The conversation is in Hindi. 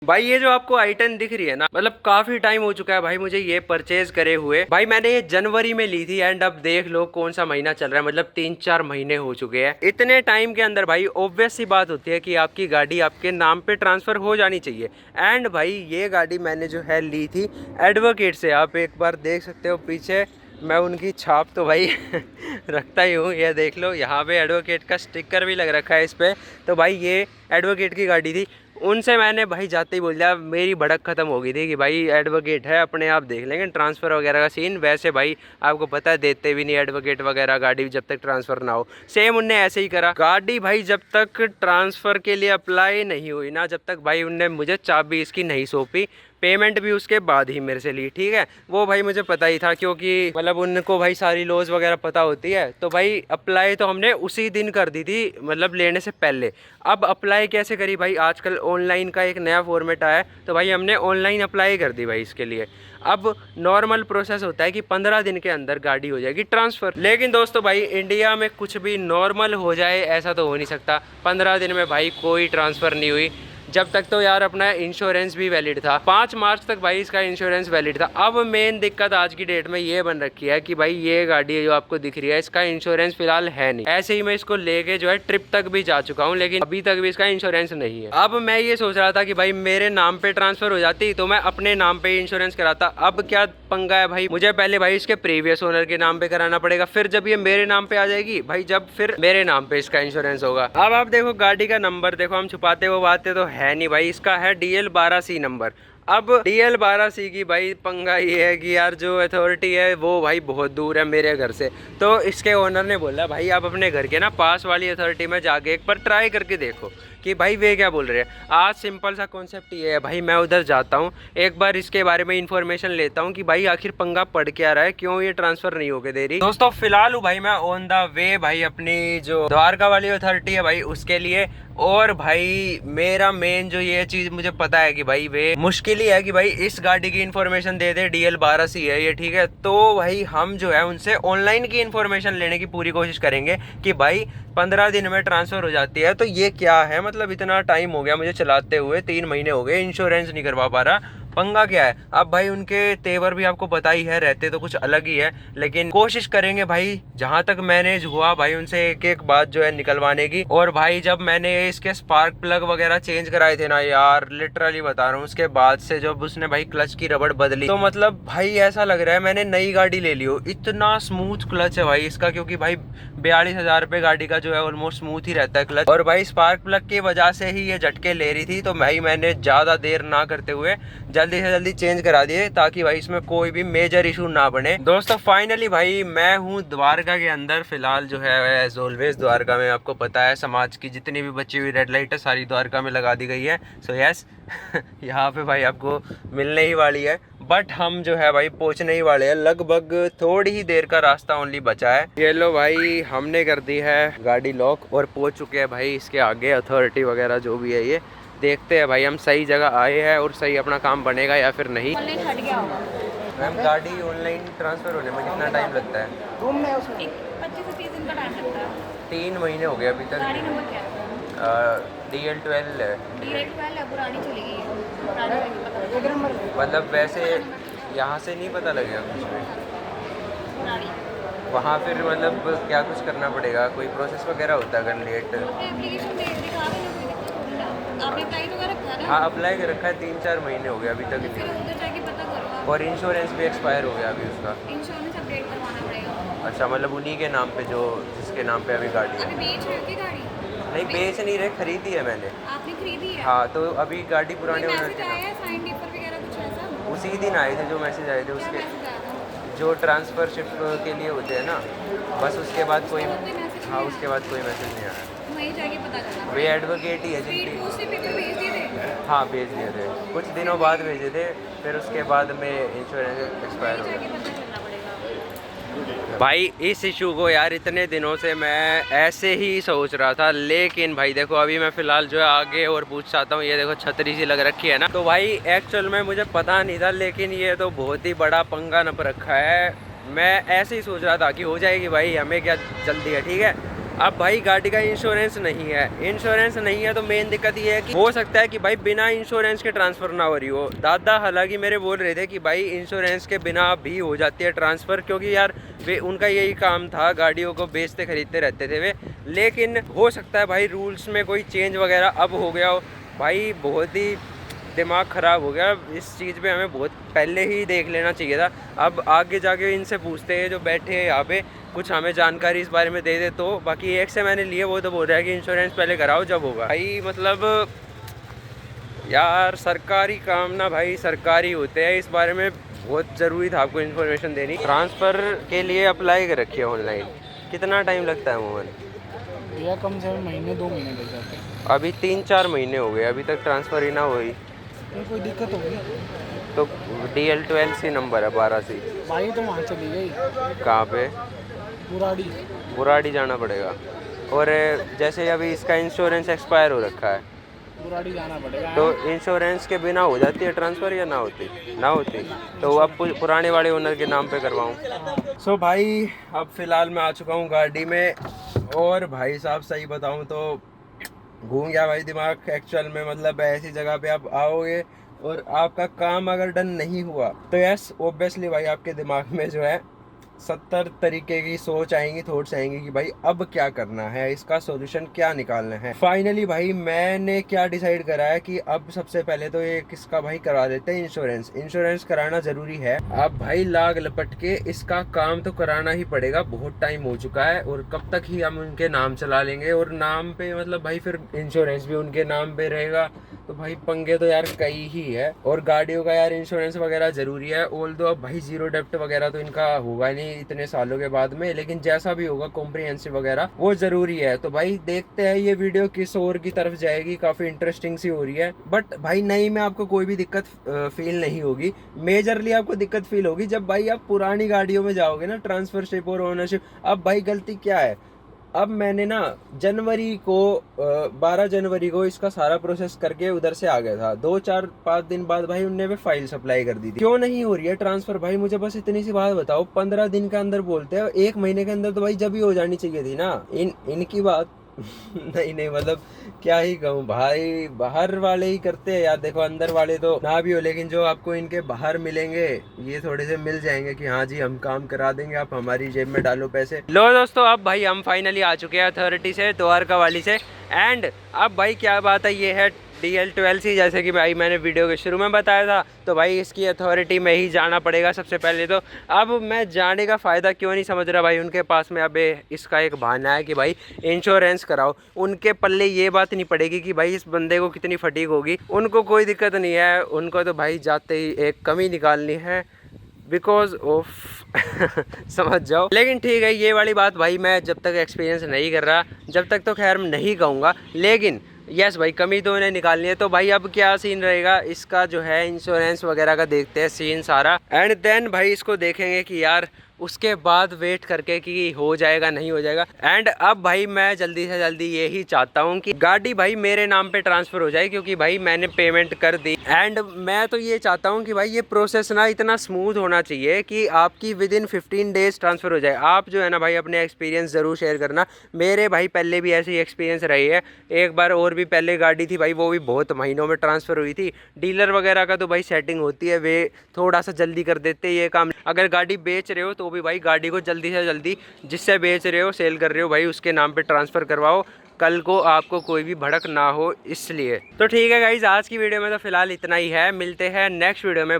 भाई ये जो आपको i10 दिख रही है ना, मतलब काफी टाइम हो चुका है भाई मुझे ये परचेज करे हुए। भाई मैंने ये जनवरी में ली थी एंड अब देख लो कौन सा महीना चल रहा है, मतलब 3-4 महीने हो चुके हैं। इतने टाइम के अंदर भाई ऑब्वियस सी बात होती है कि आपकी गाड़ी आपके नाम पे ट्रांसफर हो जानी चाहिए। एंड भाई ये गाड़ी मैंने जो है ली थी एडवोकेट से, आप एक बार देख सकते हो पीछे मैं उनकी छाप तो भाई रखता ही हूँ। ये देख लो यहाँ पे एडवोकेट का स्टिकर भी लग रखा है इस पर। तो भाई ये एडवोकेट की गाड़ी थी। उनसे मैंने भाई जाते ही बोल दिया, मेरी भड़क ख़त्म हो गई थी कि भाई एडवोकेट है अपने आप देख लेंगे ट्रांसफ़र वगैरह का सीन। वैसे भाई आपको पता है देते भी नहीं एडवोकेट वगैरह गाड़ी जब तक ट्रांसफ़र ना हो। सेम उनने ऐसे ही करा। गाड़ी भाई जब तक ट्रांसफ़र के लिए अप्लाई नहीं हुई ना, जब तक भाई उनने मुझे चाबी इसकी नहीं सौंपी, पेमेंट भी उसके बाद ही मेरे से ली। ठीक है, वो भाई मुझे पता ही था क्योंकि मतलब उनको भाई सारी लॉज वगैरह पता होती है। तो भाई अप्लाई तो हमने उसी दिन कर दी थी, मतलब लेने से पहले। अब अप्लाई कैसे करी भाई, आजकल ऑनलाइन का एक नया फॉर्मेट आया है तो भाई हमने ऑनलाइन अप्लाई कर दी भाई इसके लिए। अब नॉर्मल प्रोसेस होता है कि 15 दिन के अंदर गाड़ी हो जाएगी ट्रांसफ़र। लेकिन दोस्तों भाई इंडिया में कुछ भी नॉर्मल हो जाए ऐसा तो हो नहीं सकता। 15 दिन में भाई कोई ट्रांसफ़र नहीं हुई। जब तक तो यार अपना इंश्योरेंस भी वैलिड था, 5 मार्च तक भाई इसका इंश्योरेंस वैलिड था। अब मेन दिक्कत आज की डेट में ये बन रखी है कि भाई ये गाड़ी जो आपको दिख रही है इसका इंश्योरेंस फिलहाल है नहीं। ऐसे ही मैं इसको लेके जो है ट्रिप तक भी जा चुका हूँ लेकिन अभी तक भी इसका इंश्योरेंस नहीं है। अब मैं ये सोच रहा था कि भाई मेरे नाम पे ट्रांसफर हो जाती तो मैं अपने नाम पे इंश्योरेंस कराता। अब क्या पंगा है भाई, मुझे पहले भाई इसके प्रीवियस ओनर के नाम पे कराना पड़ेगा, फिर जब ये मेरे नाम पे आ जाएगी भाई, जब फिर मेरे नाम पे इसका इंश्योरेंस होगा। अब आप देखो गाड़ी का नंबर देखो, हम छुपाते वो बातें तो है नहीं भाई, इसका है DL12C नंबर। अब DL12C की भाई पंगा ये है कि यार जो अथॉरिटी है वो भाई बहुत दूर है मेरे घर से। तो इसके ओनर ने बोला भाई आप अपने घर के ना पास वाली अथॉरिटी में जाके एक बार ट्राई करके देखो कि भाई वे क्या बोल रहे हैं। आज सिंपल सा कॉन्सेप्ट ये है भाई, मैं उधर जाता हूँ एक बार इसके बारे में इन्फॉर्मेशन लेता हूँ कि भाई आखिर पंगा पड़ क्या रहा है, क्यों ये ट्रांसफर नहीं होके दे रही। दोस्तों फिलहाल हूँ भाई मैं ऑन द वे भाई अपनी जो द्वारका वाली अथॉरिटी है भाई उसके लिए। और भाई मेरा मेन जो ये चीज़ मुझे पता है कि भाई वे मुश्किल ही है कि भाई इस गाड़ी की इन्फॉर्मेशन दे दे, DL12C है ये, ठीक है। तो भाई हम जो है उनसे ऑनलाइन की इन्फॉर्मेशन लेने की पूरी कोशिश करेंगे कि भाई 15 दिन में ट्रांसफ़र हो जाती है तो ये क्या है, मतलब इतना टाइम हो गया मुझे चलाते हुए, 3 महीने हो गए, इंश्योरेंस नहीं करवा पा रहा, पंगा क्या है। अब भाई उनके तेवर भी आपको पता ही है, रहते तो कुछ अलग ही है, लेकिन कोशिश करेंगे भाई जहां तक मैनेज हुआ भाई उनसे एक एक बात जो है निकलवाने की। और भाई जब मैंने इसके स्पार्क प्लग वगैरह चेंज कराए थे ना यार, लिटरली बता रहा हूँ, उसके बाद से जब उसने भाई क्लच की रबड़ बदली तो मतलब भाई ऐसा लग रहा है मैंने नई गाड़ी ले ली हो। इतना स्मूथ क्लच है भाई इसका, क्योंकि भाई 42,000 रुपये गाड़ी का जो है ऑलमोस्ट स्मूथ ही रहता है क्लच। और भाई स्पार्क प्लग की वजह से ही ये झटके ले रही थी, तो भाई मैंने ज़्यादा देर ना करते हुए जल्दी से जल्दी चेंज करा दिए ताकि भाई इसमें कोई भी मेजर इशू ना बने। दोस्तों फाइनली भाई मैं हूँ द्वारका के अंदर फिलहाल जो है एज ऑलवेज द्वारका में, आपको पता है समाज की जितनी भी बची हुई रेड लाइट है सारी द्वारका में लगा दी गई है। सो यस यहाँ पे भाई आपको मिलने ही वाली है, बट हम जो है भाई पहुँचने ही वाले हैं, लगभग थोड़ी ही देर का रास्ता ओनली बचा है। ये लो भाई हमने कर दी है गाड़ी लॉक और पहुँच चुके हैं भाई इसके आगे अथॉरिटी वगैरह जो भी है। ये देखते हैं भाई हम सही जगह आए हैं और सही अपना काम बनेगा या फिर नहीं। ऑनलाइन हट गया होगा मैम गाड़ी ऑनलाइन ट्रांसफ़र होने में कितना टाइम लगता है? रूम में उसमें 25 से 30 दिन का टाइम लगता है। 3 महीने हो गए अभी तक। गाड़ी नंबर क्या है? DL12 है। DL12 है, पुरानी चली गई है, पुरानी पता नहीं। मतलब वैसे यहाँ से नहीं पता लगेगा कुछ भी पुरानी वहाँ, फिर मतलब क्या कुछ करना पड़ेगा, कोई प्रोसेस वगैरह होता है अगर लेट? आपने एप्लीकेशन दे दिखा भी नहीं, कोई दिक्कत थोड़ी ना। आपने अप्लाई तो कर रखा है ना? हाँ अप्लाई कर रखा है, 3-4 महीने हो गए अभी तक फिर नहीं। उधर जाके पता करो आप। और इंश्योरेंस भी एक्सपायर हो गया अभी उसका। इंश्योरेंस अपडेट करवाना पड़ेगा। अच्छा मतलब उन्हीं के नाम पे जो जिसके नाम पे अभी गाड़ी है। अभी बेच रहे हो क्या गाड़ी? नहीं बेच नहीं रहे, खरीदी है मैंने। आपने खरीदी है? हाँ तो अभी गाड़ी पुराने ओनर मैसेज के आया नाम। है साइन पेपर वगैरह कुछ ऐसा? उसी दिन आए थे जो मैसेज आए थे क्या उसके, मैसेज आया था? जो ट्रांसफ़रशिप के लिए होते हैं ना, बस उसके बाद कोई, मैसेज हाँ उसके बाद कोई मैसेज नहीं आया। वहीं जाके पता करना। वे एडवोकेट ही है स्पीड जिनकी। पोस्ट से पेपर भेज दिए थे? हाँ भेज दिए थे, कुछ दिनों बाद भेजे थे, फिर उसके बाद में इंश्योरेंस एक्सपायर हो जाके गया। पता करना पड़ेगा। भाई इस इशू को यार इतने दिनों से मैं ऐसे ही सोच रहा था, लेकिन भाई देखो अभी मैं फ़िलहाल जो है आगे और पूछ चाहता हूँ। ये देखो छतरी सी लग रखी है ना, तो भाई एक्चुअल में मुझे पता नहीं था, लेकिन ये तो बहुत ही बड़ा पंगा नप रखा है। मैं ऐसे ही सोच रहा था कि हो जाएगी भाई, हमें क्या जल्दी है, ठीक है। अब भाई गाड़ी का इंश्योरेंस नहीं है, इंश्योरेंस नहीं है तो मेन दिक्कत ये है कि हो सकता है कि भाई बिना इंश्योरेंस के ट्रांसफ़र ना हो रही हो। दादा हालांकि मेरे बोल रहे थे कि भाई इंश्योरेंस के बिना भी हो जाती है ट्रांसफ़र, क्योंकि यार वे उनका यही काम था, गाड़ियों को बेचते खरीदते रहते थे वे। लेकिन हो सकता है भाई रूल्स में कोई चेंज वगैरह अब हो गया हो। भाई बहुत ही दिमाग ख़राब हो गया इस चीज़ पे, हमें बहुत पहले ही देख लेना चाहिए था। अब आगे जाके इनसे पूछते हैं जो बैठे हैं यहाँ पे, कुछ हमें जानकारी इस बारे में दे दे तो। बाकी एक से मैंने लिए, वो तो बोल रहा है कि इंश्योरेंस पहले कराओ जब होगा। भाई मतलब यार सरकारी काम ना भाई सरकारी होते हैं, इस बारे में बहुत ज़रूरी था आपको इन्फॉर्मेशन देनी। ट्रांसफ़र के लिए अप्लाई कर रखिए ऑनलाइन, कितना टाइम लगता है मोहन? भैया कम से कम महीने 2 महीने लग जाते हैं। अभी 3-4 महीने हो गए, अभी तक ट्रांसफ़र ही ना हुई। ये कोई दिक्कत होगी तो DL12 नंबर है 12 सी। भाई तो वहाँ चली गई कहाँ पे? बुराड़ी। बुराड़ी जाना पड़ेगा। और जैसे अभी इसका इंश्योरेंस एक्सपायर हो रखा है, बुराड़ी जाना पड़ेगा। तो इंश्योरेंस के बिना हो जाती है ट्रांसफ़र या ना होती? ना होती तो अब पुराने वाले ओनर के नाम पे करवाऊँ। सो भाई अब फ़िलहाल मैं आ चुका हूँ गाड़ी में, और भाई साहब सही बताऊँ तो घूम गया भाई दिमाग एक्चुअल में। मतलब ऐसी जगह पे आप आओगे और आपका काम अगर डन नहीं हुआ तो यस ओब्वियसली भाई आपके दिमाग में जो है 70 तरीके की सोच आएंगी, थॉट्स आएंगी कि भाई अब क्या करना है, इसका सॉल्यूशन क्या निकालना है। फाइनली भाई मैंने क्या डिसाइड करा है कि अब सबसे पहले तो ये किसका भाई करा देते हैं इंश्योरेंस। इंश्योरेंस कराना जरूरी है। अब भाई लाग लपट के इसका काम तो कराना ही पड़ेगा, बहुत टाइम हो चुका है और कब तक ही हम उनके नाम चला लेंगे, और नाम पे मतलब भाई फिर इंश्योरेंस भी उनके नाम पे रहेगा, तो भाई पंगे तो यार कई ही है। और गाड़ियों का यार इंश्योरेंस वगैरह जरूरी है। ऑल दो अब भाई जीरो डेप्ट वगैरह तो इनका होगा नहीं इतने सालों के बाद में, लेकिन जैसा भी होगा कॉम्प्रिहेंसिव वगैरह वो जरूरी है। तो भाई देखते हैं ये वीडियो किस ओर की तरफ जाएगी, काफी इंटरेस्टिंग सी हो रही है। बट भाई नई में आपको कोई भी दिक्कत फील नहीं होगी। मेजरली आपको दिक्कत फील होगी जब भाई आप पुरानी गाड़ियों में जाओगे ना, ट्रांसफरशिप और ओनरशिप। अब भाई गलती क्या है, अब मैंने ना जनवरी को 12 जनवरी को इसका सारा प्रोसेस करके उधर से आ गया था। 2-4-5 दिन बाद भाई उनने भी फाइल सप्लाई कर दी थी। क्यों नहीं हो रही है ट्रांसफर भाई, मुझे बस इतनी सी बात बताओ। 15 दिन के अंदर बोलते हैं, 1 महीने के अंदर तो भाई जब ही हो जानी चाहिए थी ना। इनकी बात नहीं मतलब क्या ही कहूँ भाई, बाहर वाले ही करते हैं यार। देखो अंदर वाले तो ना भी हो, लेकिन जो आपको इनके बाहर मिलेंगे ये थोड़े से मिल जाएंगे कि हाँ जी हम काम करा देंगे, आप हमारी जेब में डालो पैसे। लो दोस्तों अब भाई हम फाइनली आ चुके हैं अथॉरिटी से, द्वारका वाली से। एंड अब भाई क्या बात है, ये है DL12 जैसे कि भाई मैंने वीडियो के शुरू में बताया था। तो भाई इसकी अथॉरिटी में ही जाना पड़ेगा सबसे पहले तो। अब मैं जाने का फ़ायदा क्यों नहीं समझ रहा भाई उनके पास में। अब इसका एक बहाना है कि भाई इंश्योरेंस कराओ। उनके पल्ले ये बात नहीं पड़ेगी कि भाई इस बंदे को कितनी फटीक होगी, उनको कोई दिक्कत नहीं है। उनको तो भाई जाते ही एक कमी निकालनी है बिकॉज ऑफ समझ जाओ। लेकिन ठीक है ये वाली बात भाई मैं जब तक एक्सपीरियंस नहीं कर रहा जब तक तो खैर नहीं कहूँगा, लेकिन यस भाई कमी तो उन्हें निकालनी है। तो भाई अब क्या सीन रहेगा इसका जो है इंश्योरेंस वगैरह का, देखते हैं सीन सारा। एंड देन भाई इसको देखेंगे कि यार उसके बाद वेट करके कि हो जाएगा नहीं हो जाएगा। एंड अब भाई मैं जल्दी से जल्दी यही चाहता हूँ कि गाड़ी भाई मेरे नाम पे ट्रांसफ़र हो जाए, क्योंकि भाई मैंने पेमेंट कर दी। एंड मैं तो ये चाहता हूँ कि भाई ये प्रोसेस ना इतना स्मूथ होना चाहिए कि आपकी विदिन 15 डेज़ ट्रांसफ़र हो जाए। आप जो है ना भाई अपने एक्सपीरियंस ज़रूर शेयर करना। मेरे भाई पहले भी ऐसी एक्सपीरियंस रही है, एक बार और भी पहले गाड़ी थी भाई, वो भी बहुत महीनों में ट्रांसफ़र हुई थी। डीलर वगैरह का तो भाई सेटिंग होती है, वे थोड़ा सा जल्दी कर देते ये काम। अगर गाड़ी बेच रहे हो तो भी भाई गाड़ी को जल्दी से जल्दी जिससे बेच रहे हो सेल कर रहे हो भाई उसके नाम पे ट्रांसफ़र करवाओ, कल को आपको कोई भी भड़क ना हो इसलिए। तो ठीक है गाइज आज की वीडियो में तो फिलहाल इतना ही है, मिलते हैं नेक्स्ट वीडियो में भाई।